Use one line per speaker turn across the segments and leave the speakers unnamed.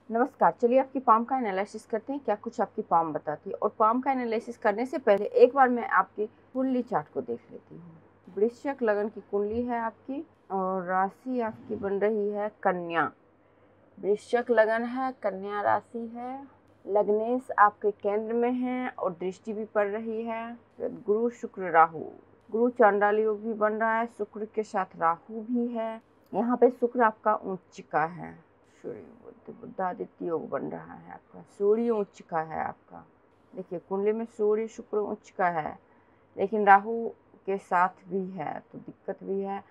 नमस्कार, चलिए आपकी पाम का एनालिसिस करते हैं। क्या कुछ आपकी पाम बताती है। और पाम का एनालिसिस करने से पहले एक बार मैं आपकी कुंडली चार्ट को देख लेती हूँ। वृश्चिक लगन की कुंडली है आपकी और राशि आपकी बन रही है कन्या। वृश्चिक लगन है, कन्या राशि है, लग्नेश आपके केंद्र में है और दृष्टि भी पड़ रही है। गुरु शुक्र राहु, गुरु चांडाल योग भी बन रहा है, शुक्र के साथ राहु भी है। यहाँ पे शुक्र आपका उच्च का है, सूर्य बुधादित्य योग बन रहा है आपका, सूर्य उच्च का है आपका। देखिए कुंडली में सूर्य शुक्र उच्च का है, लेकिन राहु के साथ भी है तो दिक्कत भी है।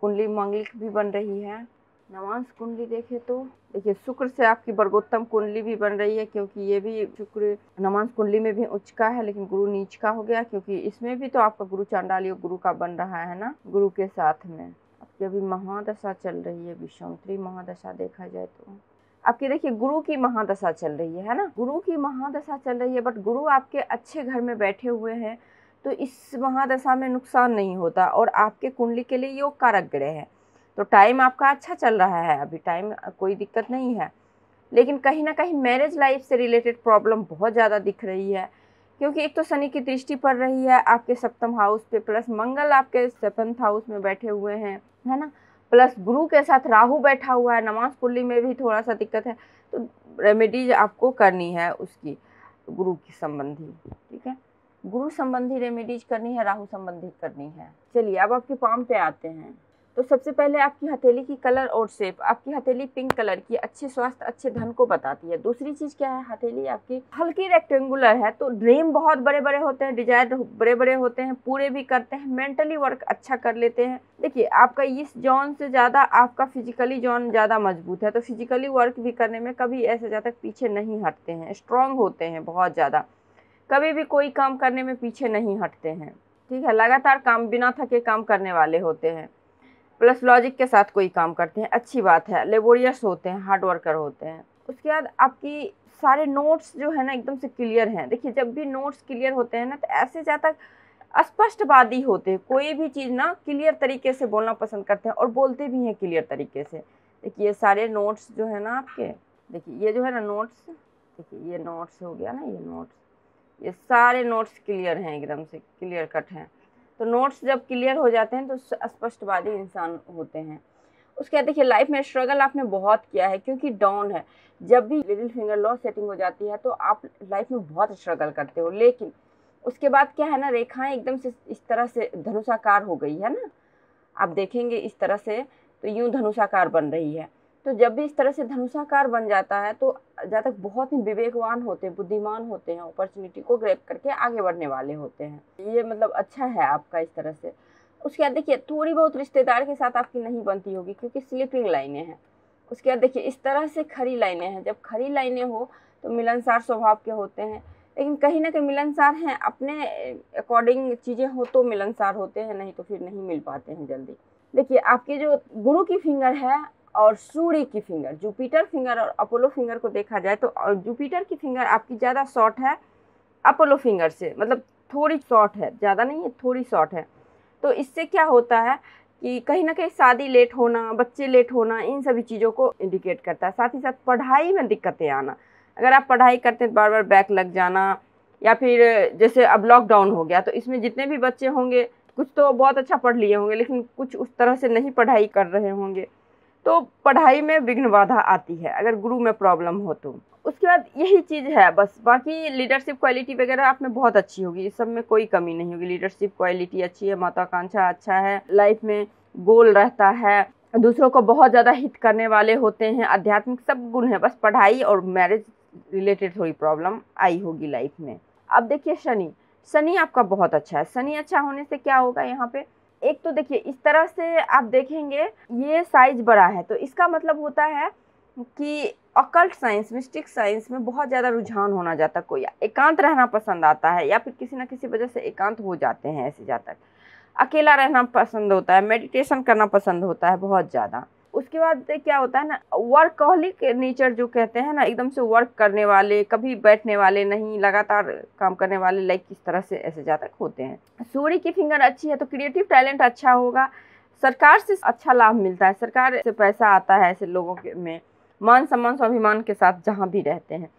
कुंडली मंगलिक भी बन रही है। नवांश कुंडली देखे तो देखिए शुक्र से आपकी वर्गोत्तम कुंडली भी बन रही है, क्योंकि ये भी शुक्र नवांश कुंडली में भी उच्च का है, लेकिन गुरु नीच का हो गया, क्योंकि इसमें भी तो आपका गुरु चांडाल योग गुरु का बन रहा है ना, गुरु के साथ में। आपकी अभी महादशा चल रही है, विषमत्री महादशा देखा जाए तो आपकी देखिए गुरु की महादशा चल रही है ना, गुरु की महादशा चल रही है। बट गुरु आपके अच्छे घर में बैठे हुए हैं तो इस महादशा में नुकसान नहीं होता, और आपके कुंडली के लिए योग कारक ग्रह है तो टाइम आपका अच्छा चल रहा है, अभी टाइम कोई दिक्कत नहीं है। लेकिन कहीं ना कहीं मैरिज लाइफ से रिलेटेड प्रॉब्लम बहुत ज़्यादा दिख रही है, क्योंकि एक तो शनि की दृष्टि पड़ रही है आपके सप्तम हाउस पे, प्लस मंगल आपके सेवंथ हाउस में बैठे हुए हैं, है ना, प्लस गुरु के साथ राहु बैठा हुआ है। नवांश कुंडली में भी थोड़ा सा दिक्कत है, तो रेमेडीज आपको करनी है उसकी, गुरु की संबंधी, ठीक है, गुरु संबंधी रेमेडीज करनी है, राहु संबंधी करनी है। चलिए अब आपके पाम पे आते हैं। तो सबसे पहले आपकी हथेली की कलर और शेप, आपकी हथेली पिंक कलर की अच्छे स्वास्थ्य अच्छे धन को बताती है। दूसरी चीज क्या है, हथेली आपकी हल्की रेक्टेंगुलर है, तो ड्रीम बहुत बड़े बड़े होते हैं, डिजायर बड़े बड़े होते हैं, पूरे भी करते हैं, मेंटली वर्क अच्छा कर लेते हैं। देखिए आपका इस जॉन से ज्यादा आपका फिजिकली जॉन ज्यादा मजबूत है, तो फिजिकली वर्क भी करने में कभी ऐसे ज्यादा पीछे नहीं हटते हैं, स्ट्रांग होते हैं बहुत ज्यादा, कभी भी कोई काम करने में पीछे नहीं हटते हैं, ठीक है, लगातार काम बिना थके काम करने वाले होते हैं, प्लस लॉजिक के साथ कोई काम करते हैं, अच्छी बात है, लेबोरियस होते हैं, हार्ड वर्कर होते हैं। उसके बाद आपकी सारे नोट्स जो है ना एकदम से क्लियर हैं। देखिए जब भी नोट्स क्लियर होते हैं ना तो ऐसे ज़्यादा स्पष्टवादी होते हैं, कोई भी चीज़ ना क्लियर तरीके से बोलना पसंद करते हैं और बोलते भी हैं क्लियर तरीके से। देखिए ये सारे नोट्स जो है ना आपके, देखिए ये जो है ना नोट्स, देखिए ये नोट्स हो गया ना, ये नोट्स, ये सारे नोट्स क्लियर हैं, एकदम से क्लियर कट हैं। तो नोट्स जब क्लियर हो जाते हैं तो स्पष्टवादी इंसान होते हैं। उसके बाद देखिए लाइफ में स्ट्रगल आपने बहुत किया है, क्योंकि डाउन है, जब भी लिटिल फिंगर लॉ सेटिंग हो जाती है तो आप लाइफ में बहुत स्ट्रगल करते हो, लेकिन उसके बाद क्या है ना, रेखाएं एकदम से इस तरह से धनुषाकार हो गई है ना, आप देखेंगे इस तरह से, तो यूं धनुषाकार बन रही है। तो जब भी इस तरह से धनुषाकार बन जाता है तो जातक बहुत ही विवेकवान होते हैं, बुद्धिमान होते हैं, अपॉर्चुनिटी को ग्रैब करके आगे बढ़ने वाले होते हैं। ये मतलब अच्छा है आपका इस तरह से। उसके बाद देखिए थोड़ी बहुत रिश्तेदार के साथ आपकी नहीं बनती होगी, क्योंकि स्लीपिंग लाइनें हैं। उसके बाद देखिए इस तरह से खरी लाइनें हैं, जब खरी लाइनें हो तो मिलनसार स्वभाव के होते हैं, लेकिन कहीं ना कहीं मिलनसार हैं, अपने अकॉर्डिंग चीज़ें हो तो मिलनसार होते हैं, नहीं तो फिर नहीं मिल पाते हैं जल्दी। देखिए आपके जो गुरु की फिंगर है और सूर्य की फिंगर, जुपिटर फिंगर और अपोलो फिंगर को देखा जाए तो जुपिटर की फिंगर आपकी ज़्यादा शॉर्ट है अपोलो फिंगर से, मतलब थोड़ी शॉर्ट है, ज़्यादा नहीं है, थोड़ी शॉर्ट है। तो इससे क्या होता है कि कहीं ना कहीं शादी लेट होना, बच्चे लेट होना, इन सभी चीज़ों को इंडिकेट करता है। साथ ही साथ पढ़ाई में दिक्कतें आना, अगर आप पढ़ाई करते हैं तो बार बार बैक लग जाना, या फिर जैसे अब लॉकडाउन हो गया तो इसमें जितने भी बच्चे होंगे कुछ तो बहुत अच्छा पढ़ लिए होंगे, लेकिन कुछ उस तरह से नहीं पढ़ाई कर रहे होंगे, तो पढ़ाई में विघ्न बाधा आती है अगर गुरु में प्रॉब्लम हो तो। उसके बाद यही चीज़ है बस, बाकी लीडरशिप क्वालिटी वगैरह आप में बहुत अच्छी होगी, इस सब में कोई कमी नहीं होगी। लीडरशिप क्वालिटी अच्छी है, महत्वाकांक्षा अच्छा है, लाइफ में गोल रहता है, दूसरों को बहुत ज़्यादा हित करने वाले होते हैं, आध्यात्मिक सब गुण है, बस पढ़ाई और मैरिज रिलेटेड थोड़ी प्रॉब्लम आई होगी लाइफ में। अब देखिए शनि, शनि आपका बहुत अच्छा है। शनि अच्छा होने से क्या होगा यहाँ पे, एक तो देखिए इस तरह से आप देखेंगे ये साइज बड़ा है, तो इसका मतलब होता है कि अकल्ट साइंस, मिस्टिक साइंस में बहुत ज़्यादा रुझान होना जाता है, कोई एकांत रहना पसंद आता है, या फिर किसी ना किसी वजह से एकांत हो जाते हैं ऐसे जातक, अकेला रहना पसंद होता है, मेडिटेशन करना पसंद होता है बहुत ज़्यादा। उसके बाद क्या होता है ना, वर्कहॉलिक नेचर जो कहते हैं ना, एकदम से वर्क करने वाले, कभी बैठने वाले नहीं, लगातार काम करने वाले, लाइक किस तरह से ऐसे जातक होते हैं। सूर्य की फिंगर अच्छी है तो क्रिएटिव टैलेंट अच्छा होगा, सरकार से अच्छा लाभ मिलता है, सरकार से पैसा आता है ऐसे लोगों के में, मान सम्मान स्वाभिमान के साथ जहाँ भी रहते हैं।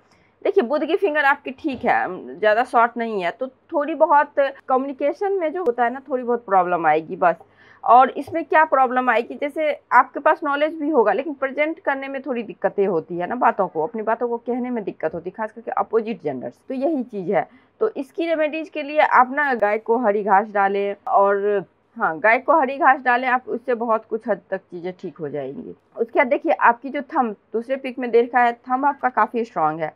देखिए बुध की फिंगर आपकी ठीक है, ज़्यादा शॉर्ट नहीं है, तो थोड़ी बहुत कम्युनिकेशन में जो होता है ना, थोड़ी बहुत प्रॉब्लम आएगी बस। और इसमें क्या प्रॉब्लम आएगी, जैसे आपके पास नॉलेज भी होगा लेकिन प्रेजेंट करने में थोड़ी दिक्कतें होती है ना, बातों को, अपनी बातों को कहने में दिक्कत होती है, खास करके अपोजिट जेंडर्स। तो यही चीज़ है। तो इसकी रेमेडीज के लिए आप ना गाय को हरी घास डालें, और हाँ, गाय को हरी घास डालें आप, उससे बहुत कुछ हद तक चीज़ें ठीक हो जाएंगी। उसके बाद देखिए आपकी जो थंब, दूसरे पिक में देखा है, थंब आपका काफ़ी स्ट्रांग है।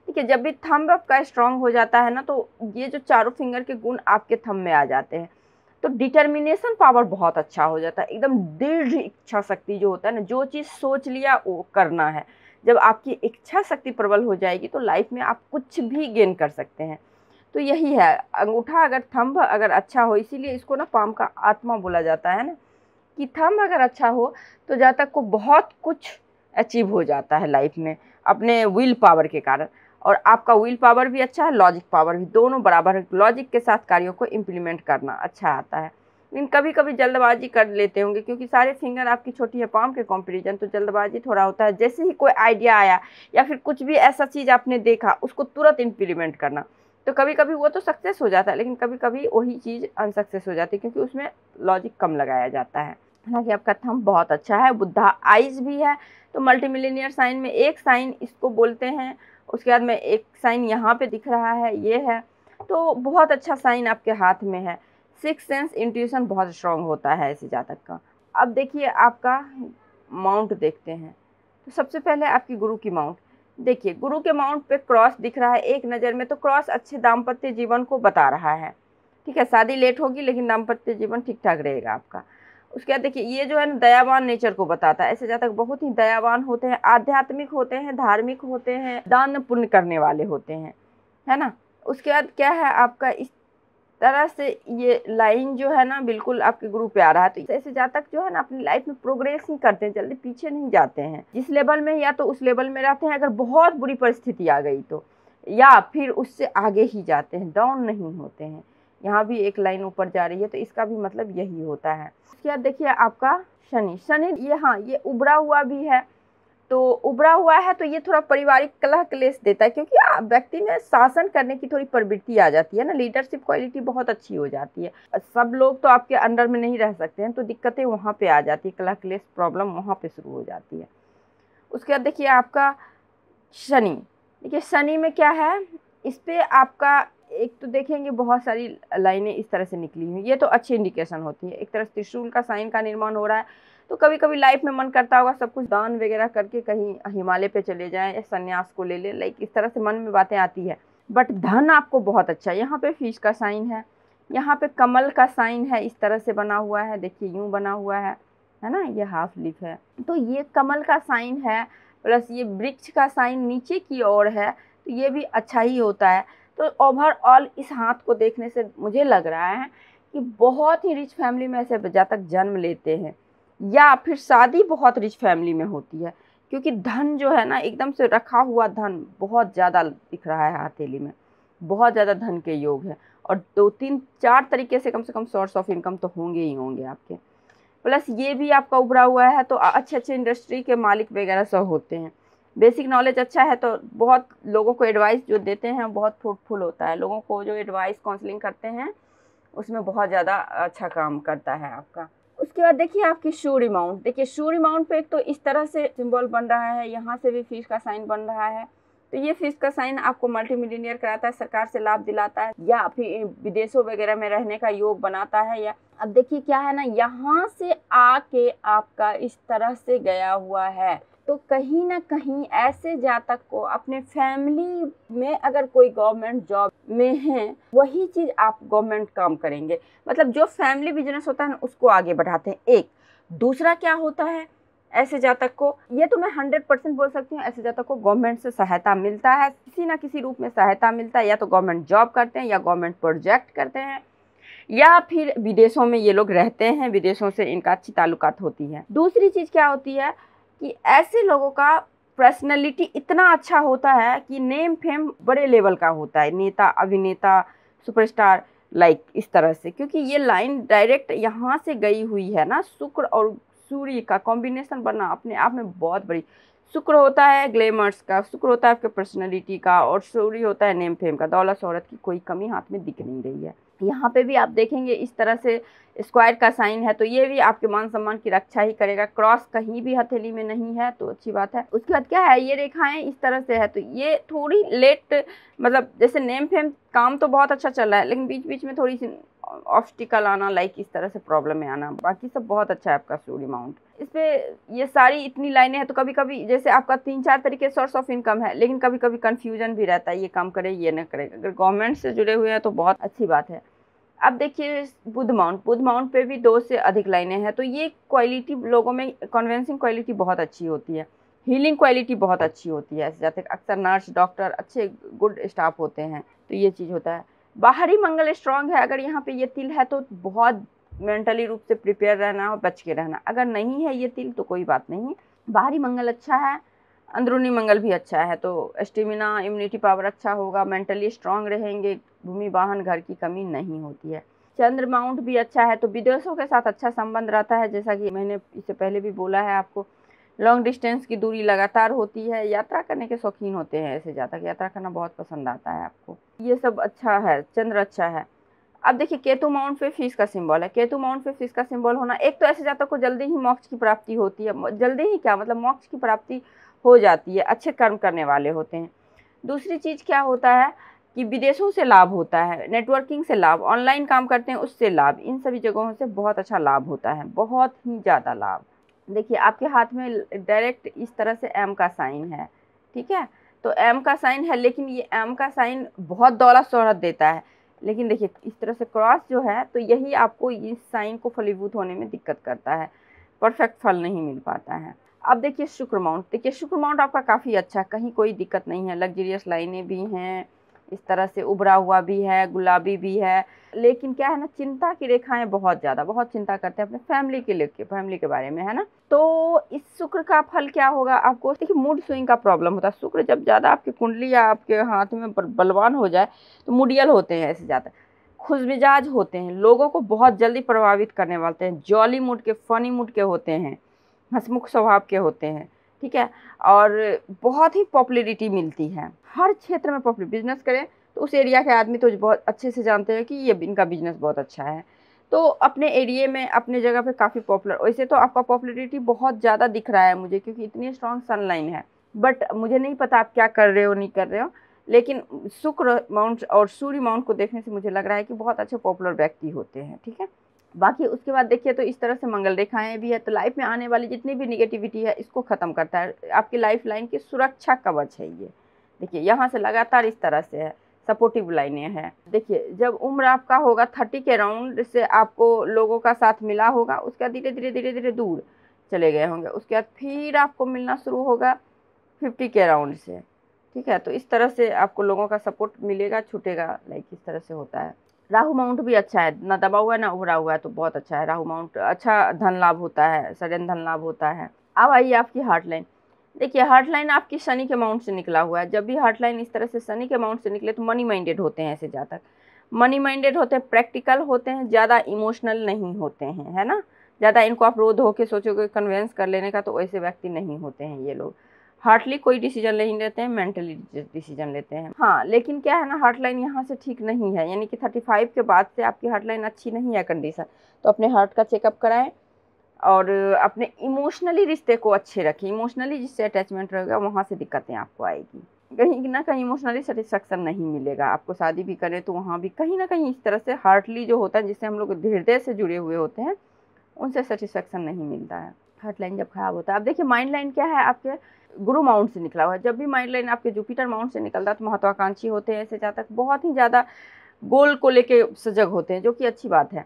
ठीक है, जब भी थंब आपका स्ट्रांग हो जाता है ना, तो ये जो चारों फिंगर के गुण आपके थंब में आ जाते हैं। तो डिटर्मिनेशन पावर बहुत अच्छा हो जाता है, एकदम दृढ़ इच्छा शक्ति जो होता है ना, जो चीज़ सोच लिया वो करना है। जब आपकी इच्छा शक्ति प्रबल हो जाएगी तो लाइफ में आप कुछ भी गेन कर सकते हैं। तो यही है, अंगूठा अगर थंब अगर अच्छा हो, इसीलिए इसको ना पाम का आत्मा बोला जाता है ना, कि थंब अगर अच्छा हो तो जातक को बहुत कुछ अचीव हो जाता है लाइफ में अपने विल पावर के कारण। और आपका विल पावर भी अच्छा है, लॉजिक पावर भी, दोनों बराबर है। लॉजिक के साथ कार्यों को इम्प्लीमेंट करना अच्छा आता है, लेकिन कभी कभी जल्दबाजी कर लेते होंगे, क्योंकि सारे फिंगर आपकी छोटी है पाम के कंपैरिजन, तो जल्दबाजी थोड़ा होता है। जैसे ही कोई आइडिया आया या फिर कुछ भी ऐसा चीज़ आपने देखा, उसको तुरंत इम्प्लीमेंट करना, तो कभी कभी वो तो सक्सेस हो जाता है, लेकिन कभी कभी वही चीज़ अनसक्सेस हो जाती है, क्योंकि उसमें लॉजिक कम लगाया जाता है। हालांकि आपका थंब बहुत अच्छा है, बुद्धा आइज भी है। तो मल्टी मिलीनियर साइन में एक साइन इसको बोलते हैं। उसके बाद में एक साइन यहाँ पे दिख रहा है, ये है। तो बहुत अच्छा साइन आपके हाथ में है। सिक्स सेंस इंट्यूशन बहुत स्ट्रांग होता है ऐसे जातक का। अब देखिए आपका माउंट देखते हैं। तो सबसे पहले आपकी गुरु की माउंट देखिए। गुरु के माउंट पे क्रॉस दिख रहा है एक नज़र में, तो क्रॉस अच्छे दाम्पत्य जीवन को बता रहा है। ठीक है, शादी लेट होगी लेकिन दाम्पत्य जीवन ठीक ठाक रहेगा आपका। उसके बाद देखिए ये जो है ना, दयावान नेचर को बताता है। ऐसे जातक बहुत ही दयावान होते हैं, आध्यात्मिक होते हैं, धार्मिक होते हैं, दान पुण्य करने वाले होते हैं, है ना। उसके बाद क्या है आपका, इस तरह से ये लाइन जो है ना बिल्कुल आपके गुरु पे आ रहा है। तो ऐसे जातक जो है ना अपनी लाइफ में प्रोग्रेस ही करते हैं, जल्दी पीछे नहीं जाते हैं। जिस लेवल में या तो उस लेवल में रहते हैं, अगर बहुत बुरी परिस्थिति आ गई तो, या फिर उससे आगे ही जाते हैं, डाउन नहीं होते हैं। यहाँ भी एक लाइन ऊपर जा रही है, तो इसका भी मतलब यही होता है। उसके बाद देखिए आपका शनि। शनि ये, हाँ, ये उभरा हुआ भी है। तो उभरा हुआ है तो ये थोड़ा पारिवारिक कलह क्लेश देता है, क्योंकि व्यक्ति में शासन करने की थोड़ी प्रवृत्ति आ जाती है ना, लीडरशिप क्वालिटी बहुत अच्छी हो जाती है। सब लोग तो आपके अंडर में नहीं रह सकते हैं, तो दिक्कतें वहाँ पे आ जाती है, कलह क्लेश प्रॉब्लम वहाँ पे शुरू हो जाती है। उसके बाद देखिए आपका शनि। देखिए शनि में क्या है, इस पे आपका एक तो देखेंगे बहुत सारी लाइनें इस तरह से निकली हुई, ये तो अच्छी इंडिकेशन होती है। एक तरह से त्रिशूल का साइन का निर्माण हो रहा है, तो कभी कभी लाइफ में मन करता होगा सब कुछ दान वगैरह करके कहीं हिमालय पे चले जाएं या संन्यास को ले लें, लाइक इस तरह से मन में बातें आती है। बट धन आपको बहुत अच्छा है। यहाँ पे फिश का साइन है, यहाँ पे कमल का साइन है, इस तरह से बना हुआ है, देखिए यूं बना हुआ है ना, ये हाफ लीफ है। तो ये कमल का साइन है, प्लस ये वृक्ष का साइन नीचे की ओर है, तो ये भी अच्छा ही होता है। तो ओवरऑल इस हाथ को देखने से मुझे लग रहा है कि बहुत ही रिच फैमिली में ऐसे जातक जन्म लेते हैं, या फिर शादी बहुत रिच फैमिली में होती है, क्योंकि धन जो है ना एकदम से रखा हुआ धन बहुत ज़्यादा दिख रहा है हथेली में, बहुत ज़्यादा धन के योग है। और 2-3-4 तरीके से कम सोर्स ऑफ इनकम तो होंगे ही होंगे आपके। प्लस ये भी आपका उभरा हुआ है, तो अच्छे अच्छे इंडस्ट्री के मालिक वगैरह सब होते हैं। बेसिक नॉलेज अच्छा है, तो बहुत लोगों को एडवाइस जो देते हैं बहुत फ्रूटफुल होता है। लोगों को जो एडवाइस काउंसलिंग करते हैं उसमें बहुत ज़्यादा अच्छा काम करता है आपका। उसके बाद देखिए आपकी सूर्य माउंट। देखिए सूर्य माउंट पे एक तो इस तरह से सिंबल बन रहा है, यहाँ से भी फिश का साइन बन रहा है। तो ये फिश का साइन आपको मल्टी मिलियनियर कराता है, सरकार से लाभ दिलाता है, या फिर विदेशों वगैरह में रहने का योग बनाता है। या अब देखिए क्या है ना, यहाँ से आके आपका इस तरह से गया हुआ है, तो कहीं ना कहीं ऐसे जातक को अपने फैमिली में अगर कोई गवर्नमेंट जॉब में है, वही चीज़ आप गवर्नमेंट काम करेंगे, मतलब जो फैमिली बिजनेस होता है ना उसको आगे बढ़ाते हैं। एक दूसरा क्या होता है, ऐसे जातक को, ये तो मैं 100% बोल सकती हूँ, ऐसे जातक को गवर्नमेंट से सहायता मिलता है, किसी ना किसी रूप में सहायता मिलता है। या तो गवर्नमेंट जॉब करते हैं, या गवर्नमेंट प्रोजेक्ट करते हैं, या फिर विदेशों में ये लोग रहते हैं, विदेशों से इनका अच्छी ताल्लुकात होती है। दूसरी चीज़ क्या होती है कि ऐसे लोगों का पर्सनैलिटी इतना अच्छा होता है कि नेम फेम बड़े लेवल का होता है, नेता, अभिनेता, सुपरस्टार, लाइक इस तरह से। क्योंकि ये लाइन डायरेक्ट यहाँ से गई हुई है ना, शुक्र और सूर्य का कॉम्बिनेशन बनना अपने आप में बहुत बड़ी। शुक्र होता है ग्लैमर्स का, शुक्र होता है आपके पर्सनैलिटी का, और सूर्य होता है नेम फेम का। दौलत शोहरत की कोई कमी हाथ में दिख नहीं रही है। यहाँ पे भी आप देखेंगे इस तरह से स्क्वायर का साइन है, तो ये भी आपके मान सम्मान की रक्षा ही करेगा। क्रॉस कहीं भी हथेली में नहीं है तो अच्छी बात है। उसके बाद क्या है, ये रेखाएं इस तरह से है तो ये थोड़ी लेट, मतलब जैसे नेम फेम काम तो बहुत अच्छा चल रहा है, लेकिन बीच बीच में थोड़ी सी ऑब्स्टिकल आना, लाइक इस तरह से प्रॉब्लम में आना। बाकी सब बहुत अच्छा है आपका सूर्य माउंट। इस पे ये सारी इतनी लाइनें हैं तो कभी कभी जैसे आपका 3-4 तरीके सोर्स ऑफ इनकम है, लेकिन कभी कभी कंफ्यूजन भी रहता है, ये काम करे ये न करे। अगर गवर्नमेंट से जुड़े हुए हैं तो बहुत अच्छी बात है। अब देखिए बुध माउंट पे भी 2 से अधिक लाइनें हैं, तो ये क्वालिटी लोगों में कन्विंसिंग क्वालिटी बहुत अच्छी होती है, हीलिंग क्वालिटी बहुत अच्छी होती है। ऐसे जाते अक्सर नर्स डॉक्टर अच्छे गुड स्टाफ होते हैं, तो ये चीज़ होता है। बाहरी मंगल स्ट्रांग है, अगर यहाँ पे ये तिल है तो बहुत मेंटली रूप से प्रिपेयर रहना और बच के रहना। अगर नहीं है ये तिल तो कोई बात नहीं, बाहरी मंगल अच्छा है, अंदरूनी मंगल भी अच्छा है, तो स्टेमिना इम्यूनिटी पावर अच्छा होगा, मेंटली स्ट्रांग रहेंगे, भूमि वाहन घर की कमी नहीं होती है। चंद्र माउंट भी अच्छा है, तो विदेशों के साथ अच्छा संबंध रहता है, जैसा कि मैंने इससे पहले भी बोला है आपको। लॉन्ग डिस्टेंस की दूरी लगातार होती है, यात्रा करने के शौकीन होते हैं, ऐसे ज़्यादा यात्रा करना बहुत पसंद आता है आपको। ये सब अच्छा है, चंद्र अच्छा है। अब देखिए केतु माउंट पे फिश का सिंबल है। केतु माउंट पे फिश का सिंबल होना, एक तो ऐसे जातक को जल्दी ही मोक्ष की प्राप्ति होती है, जल्दी ही क्या मतलब मोक्ष की प्राप्ति हो जाती है, अच्छे कर्म करने वाले होते हैं। दूसरी चीज़ क्या होता है कि विदेशों से लाभ होता है, नेटवर्किंग से लाभ, ऑनलाइन काम करते हैं उससे लाभ, इन सभी जगहों से बहुत अच्छा लाभ होता है, बहुत ही ज़्यादा लाभ। देखिए आपके हाथ में डायरेक्ट इस तरह से एम का साइन है, ठीक है, तो एम का साइन है, लेकिन ये एम का साइन बहुत दौलत शोहरत देता है। लेकिन देखिए इस तरह से क्रॉस जो है तो यही आपको इस साइन को फलीभूत होने में दिक्कत करता है, परफेक्ट फल नहीं मिल पाता है। अब देखिए शुक्र माउंट, देखिए शुक्र माउंट आपका काफ़ी अच्छा, कहीं कोई दिक्कत नहीं है, लग्जरियस लाइनें भी हैं, इस तरह से उभरा हुआ भी है, गुलाबी भी है, लेकिन क्या है ना, चिंता की रेखाएं बहुत ज़्यादा, बहुत चिंता करते हैं अपने फैमिली के लेके, फैमिली के बारे में, है ना। तो इस शुक्र का फल क्या होगा आपको, देखिए मूड स्विंग का प्रॉब्लम होता है। शुक्र जब ज़्यादा आपकी कुंडली या आपके हाथ में बलवान हो जाए तो मूडियल होते हैं, ऐसे ज़्यादा खुशमिजाज होते हैं, लोगों को बहुत जल्दी प्रभावित करने वाले हैं, जॉली मूड के, फनी मूड के होते हैं, हंसमुख स्वभाव के होते हैं, ठीक है, और बहुत ही पॉपुलैरिटी मिलती है हर क्षेत्र में। पॉपुलर बिजनेस करें तो उस एरिया के आदमी तो बहुत अच्छे से जानते हैं कि ये इनका बिजनेस बहुत अच्छा है, तो अपने एरिया में अपने जगह पे काफ़ी पॉपुलर। वैसे तो आपका पॉपुलैरिटी बहुत ज़्यादा दिख रहा है मुझे, क्योंकि इतनी स्ट्रॉन्ग सनलाइन है, बट मुझे नहीं पता आप क्या कर रहे हो नहीं कर रहे हो, लेकिन शुक्र माउंट और सूर्य माउंट को देखने से मुझे लग रहा है कि बहुत अच्छे पॉपुलर व्यक्ति होते हैं, ठीक है। बाकी उसके बाद देखिए तो इस तरह से मंगल रेखाएं भी है, तो लाइफ में आने वाली जितनी भी निगेटिविटी है इसको ख़त्म करता है, आपकी लाइफ लाइन की सुरक्षा कवच है ये। देखिए यहाँ से लगातार इस तरह से है, सपोर्टिव लाइनें हैं। देखिए जब उम्र आपका होगा 30 के अराउंड से आपको लोगों का साथ मिला होगा, उसके बाद धीरे धीरे धीरे धीरे दूर चले गए होंगे, उसके बाद फिर आपको मिलना शुरू होगा 50 के अराउंड से, ठीक है। तो इस तरह से आपको लोगों का सपोर्ट मिलेगा, छूटेगा, लाइक इस तरह से होता है। राहु माउंट भी अच्छा है, ना दबा हुआ है ना उभरा हुआ है, तो बहुत अच्छा है राहु माउंट, अच्छा धन लाभ होता है, सडन धन लाभ होता है। अब आइए आपकी हार्ट लाइन, देखिए हार्ट लाइन आपकी शनि के माउंट से निकला हुआ है। जब भी हार्ट लाइन इस तरह से शनि के माउंट से निकले तो मनी माइंडेड होते हैं, ऐसे जातक मनी माइंडेड होते हैं, प्रैक्टिकल होते हैं, ज़्यादा इमोशनल नहीं होते हैं, है ना। ज़्यादा इनको आप रोध होके सोचोगे कन्वेंस कर लेने का, तो वैसे व्यक्ति नहीं होते हैं ये लोग। हार्डली कोई डिसीजन नहीं लेते हैं, मेंटली डिसीजन लेते हैं। हाँ लेकिन क्या है ना, हार्ट लाइन यहाँ से ठीक नहीं है, यानी कि 35 के बाद से आपकी हार्ट लाइन अच्छी नहीं है कंडीशन, तो अपने हार्ट का चेकअप कराएं और अपने इमोशनली रिश्ते को अच्छे रखें। इमोशनली जिससे अटैचमेंट रहेगा वहाँ से दिक्कतें आपको आएगी, कहीं ना कहीं इमोशनली सेटिस्फेक्शन नहीं मिलेगा आपको। शादी भी करें तो वहाँ भी कहीं ना कहीं इस तरह से हार्टली जो होता है, जिससे हम लोग हृदय से जुड़े हुए होते हैं, उनसे सेटिस्फेक्शन नहीं मिलता है हार्ट लाइन जब खराब होता है। अब देखिए माइंड लाइन क्या है, आपके गुरु माउंट से निकला हुआ है। जब भी माइंड लाइन आपके जुपिटर माउंट से निकलता है तो महत्वाकांक्षी होते हैं, ऐसे जातक बहुत ही ज़्यादा गोल को लेके सजग होते हैं, जो कि अच्छी बात है।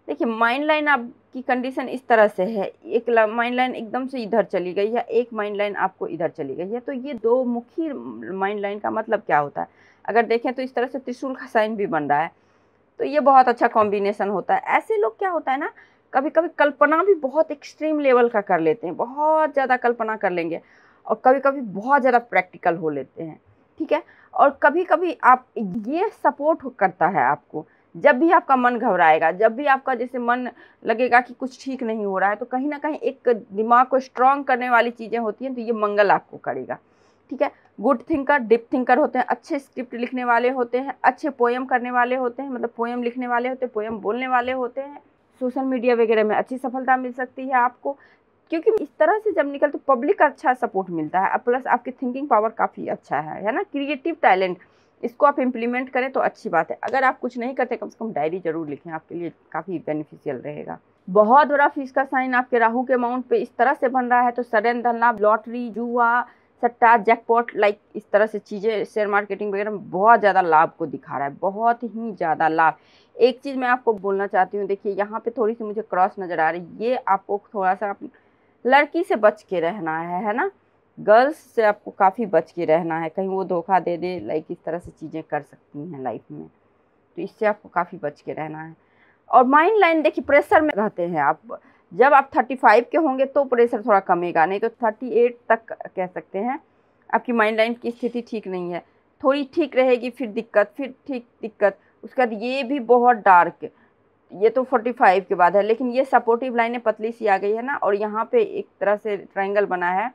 देखिए माइंड लाइन आपकी कंडीशन इस तरह से है, एक माइंड लाइन एकदम से इधर चली गई है, एक माइंड लाइन आपको इधर चली गई है, तो ये दो मुखी माइंड लाइन का मतलब क्या होता है, अगर देखें तो इस तरह से त्रिशूल का साइन भी बन रहा है, तो ये बहुत अच्छा कॉम्बिनेशन होता है। ऐसे लोग क्या होता है ना, कभी कभी कल्पना भी बहुत एक्सट्रीम लेवल का कर लेते हैं, बहुत ज़्यादा कल्पना कर लेंगे, और कभी कभी बहुत ज़्यादा प्रैक्टिकल हो लेते हैं, ठीक है। और कभी कभी आप ये सपोर्ट करता है आपको, जब भी आपका मन घबराएगा, जब भी आपका जैसे मन लगेगा कि कुछ ठीक नहीं हो रहा है, तो कहीं ना कहीं एक दिमाग को स्ट्रांग करने वाली चीज़ें होती हैं, तो ये मंगल आपको करेगा। ठीक है। गुड थिंकर, डीप थिंकर होते हैं, अच्छे स्क्रिप्ट लिखने वाले होते हैं, अच्छे पोएम करने वाले होते हैं, मतलब पोएम लिखने वाले होते हैं, पोएम बोलने वाले होते हैं। सोशल मीडिया वगैरह में अच्छी सफलता मिल सकती है आपको, क्योंकि इस तरह से जब निकल तो पब्लिक का अच्छा सपोर्ट मिलता है, प्लस आपकी थिंकिंग पावर काफ़ी अच्छा है ना, क्रिएटिव टैलेंट, इसको आप इम्प्लीमेंट करें तो अच्छी बात है। अगर आप कुछ नहीं करते, कम से कम डायरी जरूर लिखें, आपके लिए काफ़ी बेनिफिशियल रहेगा। बहुत बड़ा फीस का साइन आपके राहु के अमाउंट पे इस तरह से बन रहा है, तो सडन धन लाभ, लॉटरी, जुआ, सट्टा, जैकपॉट, लाइक इस तरह से चीज़ें शेयर मार्केटिंग वगैरह में बहुत ज़्यादा लाभ को दिखा रहा है, बहुत ही ज़्यादा लाभ। एक चीज़ मैं आपको बोलना चाहती हूँ, देखिए यहाँ पे थोड़ी सी मुझे क्रॉस नज़र आ रही है, ये आपको थोड़ा सा लड़की से बच के रहना है ना, गर्ल्स से आपको काफ़ी बच के रहना है, कहीं वो धोखा दे दे, लाइक इस तरह से चीज़ें कर सकती हैं लाइफ में, तो इससे आपको काफ़ी बच के रहना है। और माइंड लाइन देखिए, प्रेशर में रहते हैं आप, जब आप 35 के होंगे तो प्रेशर थोड़ा कमेगा, नहीं तो 38 तक कह सकते हैं आपकी माइंड लाइन की स्थिति ठीक नहीं है, थोड़ी ठीक रहेगी, फिर दिक्कत, फिर ठीक दिक्कत, उसके बाद ये भी बहुत डार्क, ये तो 45 के बाद है, लेकिन ये सपोर्टिव लाइनें पतली सी आ गई है ना, और यहाँ पे एक तरह से ट्रायंगल बना है,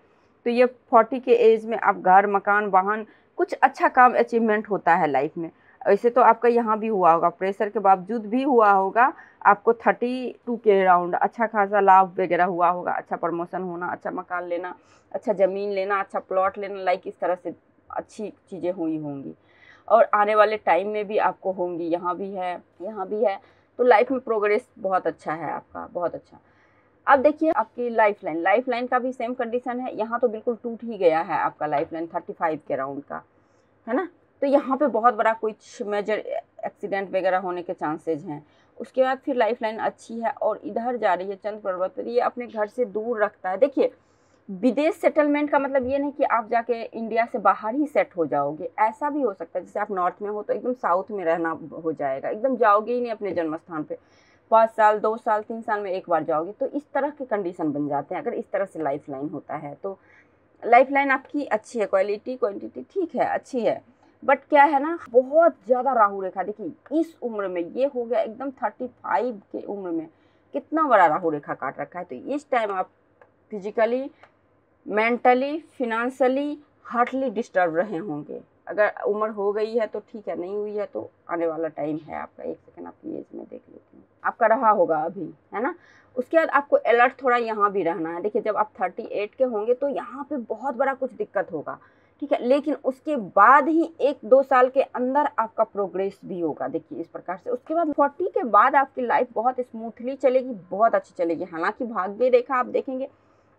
तो ये 40 के एज में आप घर, मकान, वाहन, कुछ अच्छा काम अचीवमेंट होता है लाइफ में। वैसे तो आपका यहाँ भी हुआ होगा, प्रेशर के बावजूद भी हुआ होगा, आपको 32 के अराउंड अच्छा खासा लाभ वगैरह हुआ होगा, अच्छा प्रमोशन होना, अच्छा मकान लेना, अच्छा ज़मीन लेना, अच्छा प्लॉट लेना, लाइक इस तरह से अच्छी चीज़ें हुई होंगी, और आने वाले टाइम में भी आपको होंगी, यहाँ भी है, यहाँ भी है, तो लाइफ में प्रोग्रेस बहुत अच्छा है आपका, बहुत अच्छा। अब देखिए आपकी लाइफ लाइन का भी सेम कंडीशन है, यहाँ तो बिल्कुल टूट ही गया है आपका लाइफ लाइन 35 के राउंड का, है ना, तो यहाँ पे बहुत बड़ा कुछ मेजर एक्सीडेंट वगैरह होने के चांसेज हैं। उसके बाद फिर लाइफ लाइन अच्छी है और इधर जा रही है चंद्र पर्वत पर, ये अपने घर से दूर रखता है। देखिए विदेश सेटलमेंट का मतलब ये नहीं कि आप जाके इंडिया से बाहर ही सेट हो जाओगे, ऐसा भी हो सकता है, जैसे आप नॉर्थ में हो तो एकदम साउथ में रहना हो जाएगा, एकदम जाओगे ही नहीं अपने जन्म स्थान पे, 5 साल, 2 साल, 3 साल में एक बार जाओगे, तो इस तरह के कंडीशन बन जाते हैं अगर इस तरह से लाइफ लाइन होता है। तो लाइफ लाइन आपकी अच्छी है, क्वालिटी क्वांटिटी ठीक है, अच्छी है, बट क्या है ना, बहुत ज़्यादा राहु रेखा, देखिए इस उम्र में ये हो गया एकदम 35 के उम्र में, कितना बड़ा राहु रेखा काट रखा है। तो इस टाइम आप physically, mentally, financially, heartily disturb रहे होंगे। अगर उम्र हो गई है तो ठीक है, नहीं हुई है तो आने वाला टाइम है आपका। एक सेकंड आपकी एज में देख लेती हूँ, आपका रहा होगा अभी, है ना। उसके बाद आपको अलर्ट थोड़ा यहाँ भी रहना है। देखिए जब आप 38 के होंगे तो यहाँ पे बहुत बड़ा कुछ दिक्कत होगा, ठीक है, लेकिन उसके बाद ही 1-2 साल के अंदर आपका प्रोग्रेस भी होगा। देखिए इस प्रकार से उसके बाद 40 के बाद आपकी लाइफ बहुत स्मूथली चलेगी, बहुत अच्छी चलेगी। हालांकि भाग्य रेखा आप देखेंगे,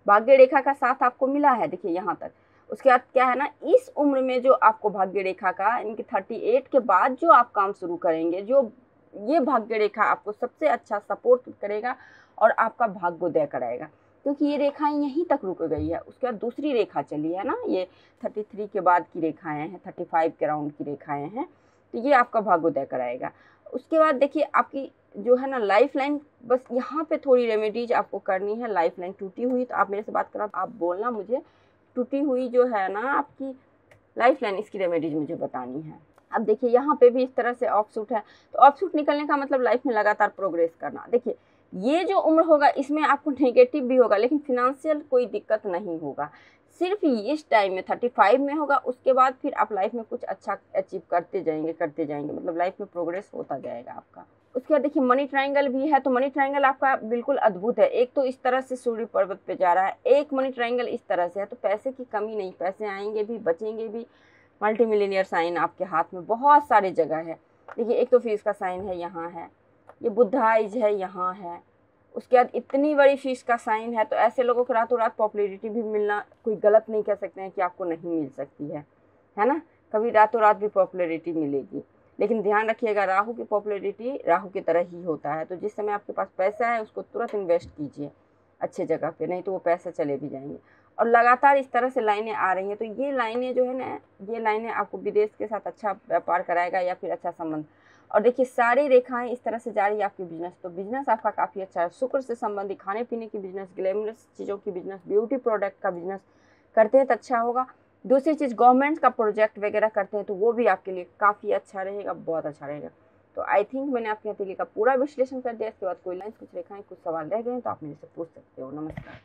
भाग्य रेखा का साथ आपको मिला है, देखिए यहाँ तक। उसके बाद क्या है ना, इस उम्र में जो आपको भाग्य रेखा का, इनके 38 के बाद जो आप काम शुरू करेंगे, जो ये भाग्य रेखा आपको सबसे अच्छा सपोर्ट करेगा और आपका भाग्योदय कराएगा, क्योंकि ये रेखाएं यहीं तक रुक गई है। उसके बाद दूसरी रेखा चली है ना, ये 33 के बाद की रेखाएं हैं, 35 के राउंड की रेखाएं हैं, तो ये आपका भाग्योदय कराएगा। उसके बाद देखिए आपकी जो है ना लाइफ लाइन, बस यहाँ पे थोड़ी रेमेडीज आपको करनी है। लाइफ लाइन टूटी हुई तो आप मेरे से बात करो, आप बोलना मुझे, टूटी हुई जो है ना आपकी लाइफ लाइन, इसकी रेमेडीज मुझे बतानी है। अब देखिए यहाँ पे भी इस तरह से ऑफ सूट है, तो ऑफ सूट निकलने का मतलब लाइफ में लगातार प्रोग्रेस करना। देखिए ये जो उम्र होगा इसमें आपको नेगेटिव भी होगा, लेकिन फिनेंशियल कोई दिक्कत नहीं होगा, सिर्फ इस टाइम में 35 में होगा। उसके बाद फिर आप लाइफ में कुछ अच्छा अचीव करते जाएंगे, मतलब लाइफ में प्रोग्रेस होता जाएगा आपका। उसके बाद देखिए मनी ट्रायंगल भी है, तो मनी ट्रायंगल आपका बिल्कुल अद्भुत है। एक तो इस तरह से सूर्य पर्वत पे जा रहा है, एक मनी ट्रायंगल इस तरह से है, तो पैसे की कमी नहीं, पैसे आएंगे भी, बचेंगे भी। मल्टी मिलीनियर साइन आपके हाथ में बहुत सारी जगह है। देखिए एक तो फिश का साइन है, यहाँ है, ये बुद्धा आइज है, यहाँ है। उसके बाद इतनी बड़ी फिश का साइन है, तो ऐसे लोगों को रातों रात पॉपुलैरिटी भी मिलना कोई गलत नहीं कह सकते हैं कि आपको नहीं मिल सकती है ना। कभी रातों रात भी पॉपुलैरिटी मिलेगी, लेकिन ध्यान रखिएगा राहु की पॉपुलैरिटी राहु की तरह ही होता है। तो जिस समय आपके पास पैसा है उसको तुरंत इन्वेस्ट कीजिए अच्छे जगह पे, नहीं तो वो पैसे चले भी जाएंगे। और लगातार इस तरह से लाइनें आ रही हैं, तो ये लाइनें जो है ना, ये लाइनें आपको विदेश के साथ अच्छा व्यापार कराएगा या फिर अच्छा संबंध। और देखिए सारी रेखाएं इस तरह से जा रही है आपकी बिजनेस, तो बिजनेस आपका काफ़ी अच्छा है। शुक्र से संबंधित खाने पीने की बिजनेस, ग्लैमरस चीज़ों की बिजनेस, ब्यूटी प्रोडक्ट का बिजनेस करते हैं तो अच्छा होगा। दूसरी चीज़ गवर्नमेंट का प्रोजेक्ट वगैरह करते हैं तो वो भी आपके लिए काफ़ी अच्छा रहेगा, बहुत अच्छा रहेगा। तो आई थिंक मैंने आपकी हथेली का पूरा विश्लेषण कर दिया। इसके बाद कोई लाइन्स, कुछ रेखाएं, कुछ सवाल रह गए हैं तो आप मेरे से पूछ सकते हो। नमस्कार।